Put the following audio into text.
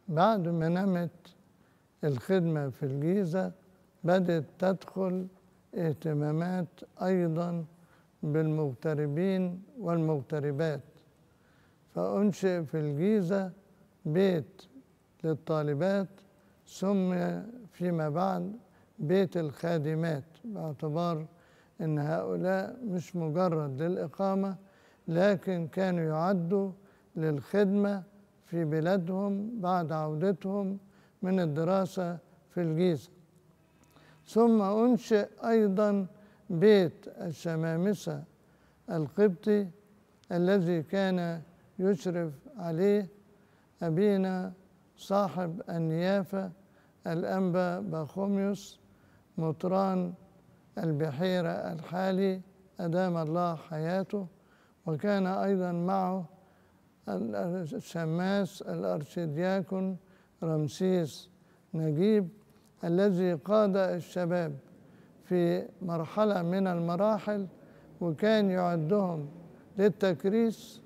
بعد ما نمت الخدمة في الجيزة بدأت تدخل اهتمامات أيضا بالمغتربين والمغتربات، فأنشئ في الجيزة بيت للطالبات سمي فيما بعد بيت الخادمات، باعتبار أن هؤلاء مش مجرد للإقامة لكن كانوا يعدوا للخدمة في بلادهم بعد عودتهم من الدراسة في الجيزة. ثم أنشئ أيضا بيت الشمامسة القبطي الذي كان يشرف عليه أبينا صاحب النيافة الأنبا بخوميوس مطران البحيرة الحالي أدام الله حياته، وكان أيضا معه الشماس الأرشدياكون رمسيس نجيب الذي قاد الشباب في مرحلة من المراحل وكان يعدهم للتكريس